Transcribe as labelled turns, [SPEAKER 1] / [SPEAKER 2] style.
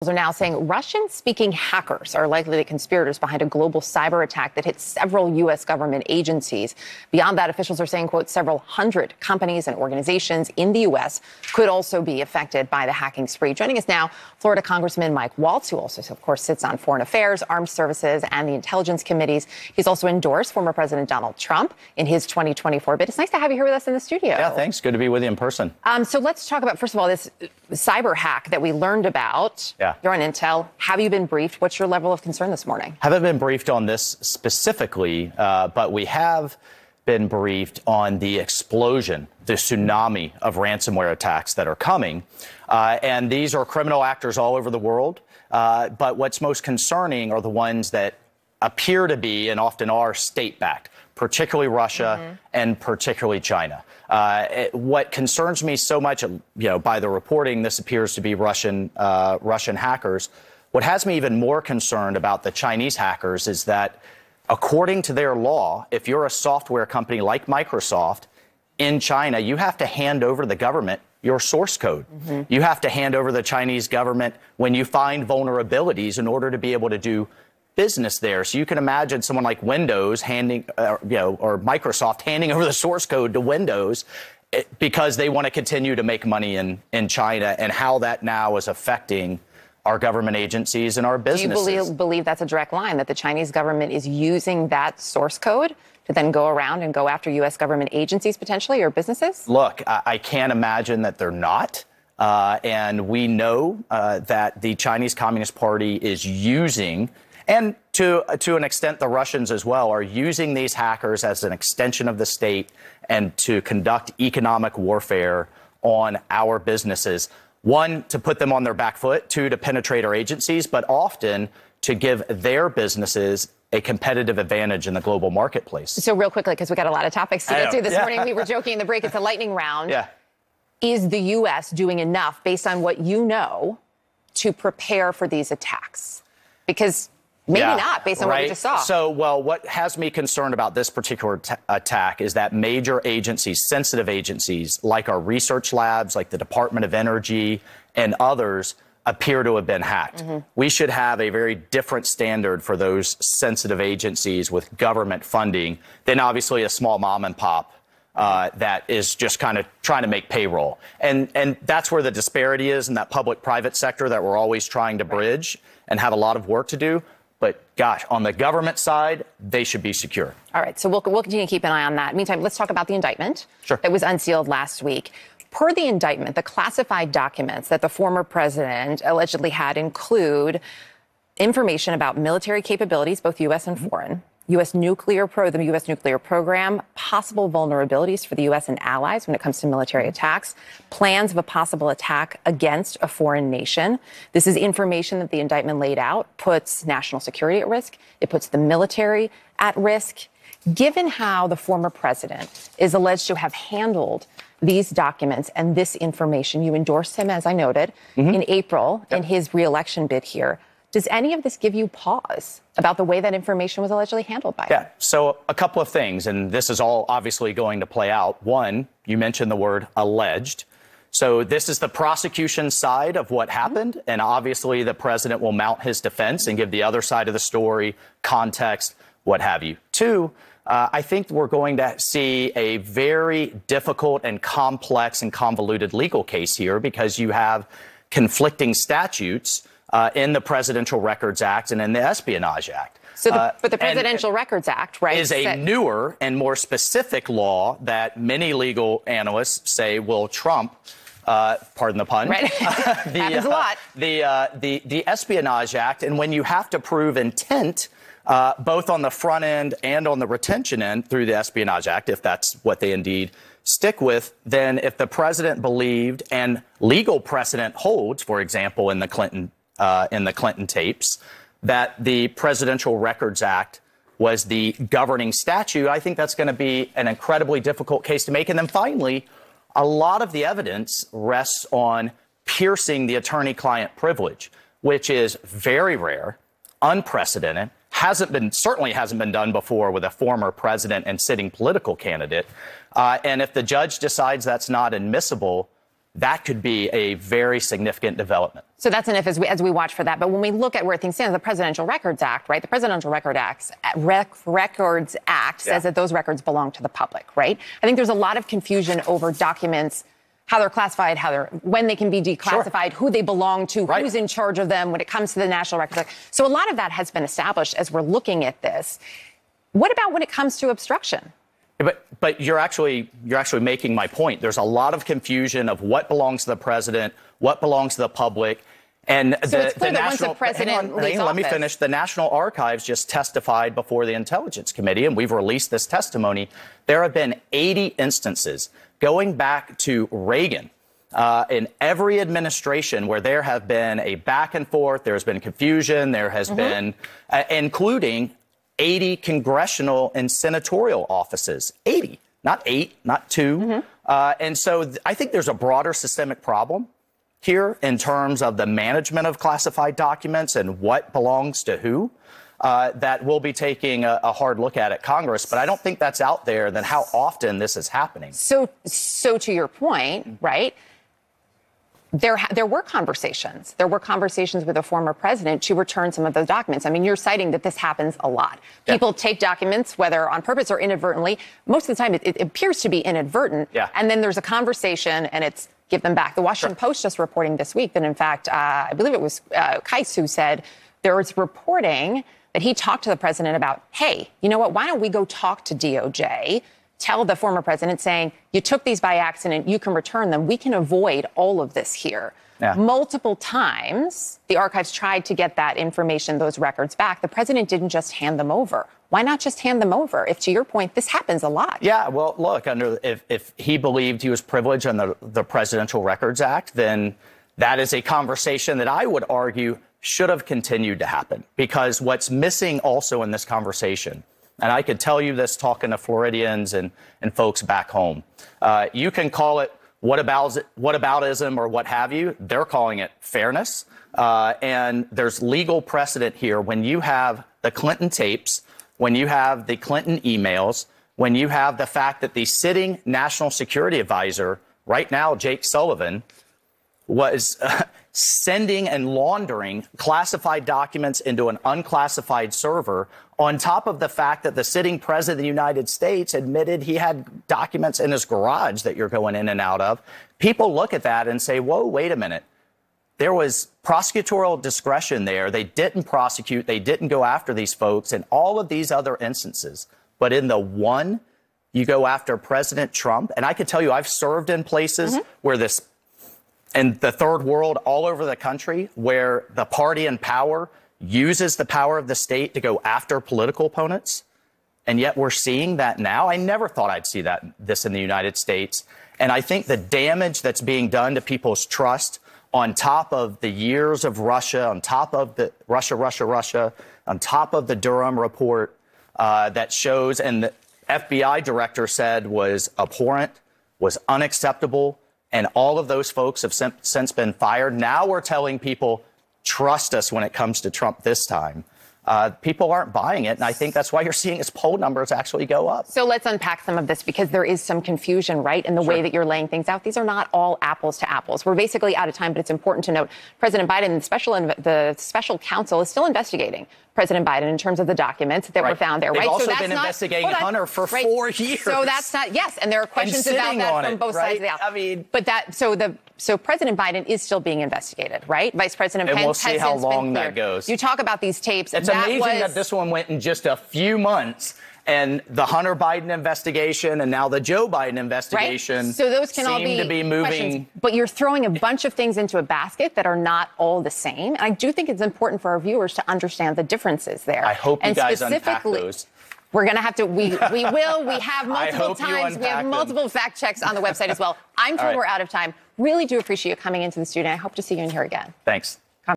[SPEAKER 1] Are now saying Russian-speaking hackers are likely the conspirators behind a global cyber attack that hit several U.S. government agencies. Beyond that, officials are saying, quote, several hundred companies and organizations in the U.S. could also be affected by the hacking spree. Joining us now, Florida Congressman Mike Waltz, who also, of course, sits on Foreign Affairs, Armed Services, and the Intelligence Committees. He's also endorsed former President Donald Trump in his 2024 bid. It's nice to have you here with us in the studio.
[SPEAKER 2] Yeah, thanks. Good to be with you in person.
[SPEAKER 1] So let's talk about, first of all, this cyber hack that we learned about.
[SPEAKER 2] Yeah.
[SPEAKER 1] You're on Intel. Have you been briefed? What's your level of concern this morning?
[SPEAKER 2] Haven't been briefed on this specifically, but we have been briefed on the explosion, the tsunami of ransomware attacks that are coming. And these are criminal actors all over the world. But what's most concerning are the ones that appear to be and often are state-backed, particularly Russia and particularly China. What concerns me so much, by the reporting, this appears to be Russian hackers. What has me even more concerned about the Chinese hackers is that, according to their law, if you're a software company like Microsoft in China, you have to hand over to the government your source code. You have to hand over to the Chinese government when you find vulnerabilities in order to be able to do business there. So you can imagine someone like Windows or Microsoft handing over the source code to Windows because they want to continue to make money in China, and how that now is affecting our government agencies and our businesses.
[SPEAKER 1] Do you believe that's a direct line, that the Chinese government is using that source code to then go around and go after U.S. government agencies potentially, or businesses?
[SPEAKER 2] Look, I can't imagine that they're not. And we know that the Chinese Communist Party is using, and to an extent the Russians as well, are using these hackers as an extension of the state and to conduct economic warfare on our businesses. One, to put them on their back foot. Two, to penetrate our agencies, but often to give their businesses a competitive advantage in the global marketplace.
[SPEAKER 1] So real quickly, because we got a lot of topics to get to this morning, we were joking in the break, it's a lightning round.
[SPEAKER 2] Yeah.
[SPEAKER 1] Is the U.S. doing enough, based on what you know, to prepare for these attacks? Because maybe not, based on what we just saw.
[SPEAKER 2] So, what has me concerned about this particular attack is that major agencies, sensitive agencies, like our research labs, like the Department of Energy and others, appear to have been hacked. We should have a very different standard for those sensitive agencies with government funding than obviously a small mom and pop that is just kind of trying to make payroll. And that's where the disparity is in that public-private sector that we're always trying to bridge and have a lot of work to do. But gosh, on the government side, they should be secure. All
[SPEAKER 1] right, so we'll continue to keep an eye on that. Meantime, let's talk about the indictment that was unsealed last week. Per the indictment, the classified documents that the former president allegedly had include information about military capabilities, both U.S. and foreign, the U.S. nuclear program, possible vulnerabilities for the U.S. and allies when it comes to military attacks, plans of a possible attack against a foreign nation. This is information that the indictment laid out, puts national security at risk. It puts the military at risk. Given how the former president is alleged to have handled these documents and this information, you endorsed him, as I noted, in April in his re-election bid here. Does any of this give you pause about the way that information was allegedly handled by him?
[SPEAKER 2] Yeah, so a couple of things, and this is all obviously going to play out. One, you mentioned the word alleged. So this is the prosecution side of what happened, and obviously the president will mount his defense and give the other side of the story, context, what have you. Two, I think we're going to see a very difficult and complex and convoluted legal case here, because you have conflicting statutes in the Presidential Records Act and in the Espionage Act.
[SPEAKER 1] So but the Presidential Records Act, right,
[SPEAKER 2] is a newer and more specific law that many legal analysts say will trump, pardon the pun,
[SPEAKER 1] happens a lot.
[SPEAKER 2] The Espionage Act. And when you have to prove intent, both on the front end and on the retention end through the Espionage Act, if that's what they indeed stick with, then if the president believed, and legal precedent holds, for example, in the Clinton tapes, that the Presidential Records Act was the governing statute, I think that's going to be an incredibly difficult case to make. And then finally, a lot of the evidence rests on piercing the attorney-client privilege, which is very rare, unprecedented, certainly hasn't been done before with a former president and sitting political candidate. And if the judge decides that's not admissible, that could be a very significant development.
[SPEAKER 1] So that's an if as we watch for that. But when we look at where things stand, the Presidential Records Act, right? The Presidential Records Act says that those records belong to the public, right? I think there's a lot of confusion over documents, how they're classified, when they can be declassified, who they belong to, who's in charge of them when it comes to the National Records Act. So a lot of that has been established as we're looking at this. What about when it comes to obstruction?
[SPEAKER 2] But you're actually making my point. There's a lot of confusion of what belongs to the president, what belongs to the public. And
[SPEAKER 1] so it's clear that once the president leaves office.
[SPEAKER 2] Let me finish. The National Archives just testified before the Intelligence Committee, and we've released this testimony. There have been 80 instances going back to Reagan in every administration where there have been a back and forth, there's been confusion, there has been, including 80 congressional and senatorial offices. 80, not 8, not 2. And so I think there's a broader systemic problem here in terms of the management of classified documents and what belongs to who, that we'll be taking a hard look at Congress. But I don't think that's out there than how often this is happening.
[SPEAKER 1] So to your point, right? There were conversations. There were conversations with a former president to return some of those documents. I mean, you're citing that this happens a lot. People take documents, whether on purpose or inadvertently. Most of the time, it appears to be inadvertent. And then there's a conversation, and it's give them back. The Washington Post just reporting this week that, in fact, I believe it was Keiss who said there was reporting that he talked to the president about, hey, you know what, why don't we go talk to DOJ? Tell the former president saying, you took these by accident, you can return them. We can avoid all of this here. Multiple times, the archives tried to get that information, those records back. The president didn't just hand them over. Why not just hand them over? If, to your point, this happens a lot. Yeah,
[SPEAKER 2] well, look, if he believed he was privileged under the Presidential Records Act, then that is a conversation that I would argue should have continued to happen. Because what's missing also in this conversation, and I could tell you this talking to Floridians and folks back home. You can call it whataboutism or what have you. They're calling it fairness. And there's legal precedent here when you have the Clinton tapes, when you have the Clinton emails, when you have the fact that the sitting national security advisor right now, Jake Sullivan, was sending and laundering classified documents into an unclassified server, on top of the fact that the sitting president of the United States admitted he had documents in his garage that you're going in and out of. People look at that and say, whoa, wait a minute. There was prosecutorial discretion there. They didn't prosecute. They didn't go after these folks in all of these other instances. But in the one, you go after President Trump. And I could tell you, I've served in places where this, in the third world, all over the country, where the party in power uses the power of the state to go after political opponents. And yet we're seeing that now. I never thought I'd see this in the United States. And I think the damage that's being done to people's trust, on top of the years of Russia, on top of the Russia, on top of the Durham report that shows, and the FBI director said was abhorrent, was unacceptable, and all of those folks have since been fired. Now we're telling people, trust us when it comes to Trump this time. People aren't buying it, and I think that's why you're seeing his poll numbers actually go up. So let's unpack some of this, because there is some confusion, right, in the way that you're laying things out. These are not all apples to apples. We're basically out of time, but it's important to note President Biden, the special counsel, is still investigating President Biden in terms of the documents that were found there. They've
[SPEAKER 1] right?
[SPEAKER 2] also
[SPEAKER 1] So that's
[SPEAKER 2] been investigating Hunter for 4 years.
[SPEAKER 1] So that's not, yes, and there are questions about that from both sides of the aisle.
[SPEAKER 2] I mean,
[SPEAKER 1] but that, so President Biden is still being investigated, right? Vice President Pence
[SPEAKER 2] and we'll see how long that goes.
[SPEAKER 1] You talk about these tapes.
[SPEAKER 2] It's amazing that this one went in just a few months, and the Hunter Biden investigation and now the Joe Biden investigation,
[SPEAKER 1] right? So those can all
[SPEAKER 2] be moving.
[SPEAKER 1] Questions. But you're throwing a bunch of things into a basket that are not all the same. And I do think it's important for our viewers to understand the differences there.
[SPEAKER 2] I hope you guys unpack those.
[SPEAKER 1] We're going to have to, we will. We have multiple times. We have multiple fact checks on the website as well. I'm told we're out of time. Really do appreciate you coming into the studio. I hope to see you in here again.
[SPEAKER 2] Thanks.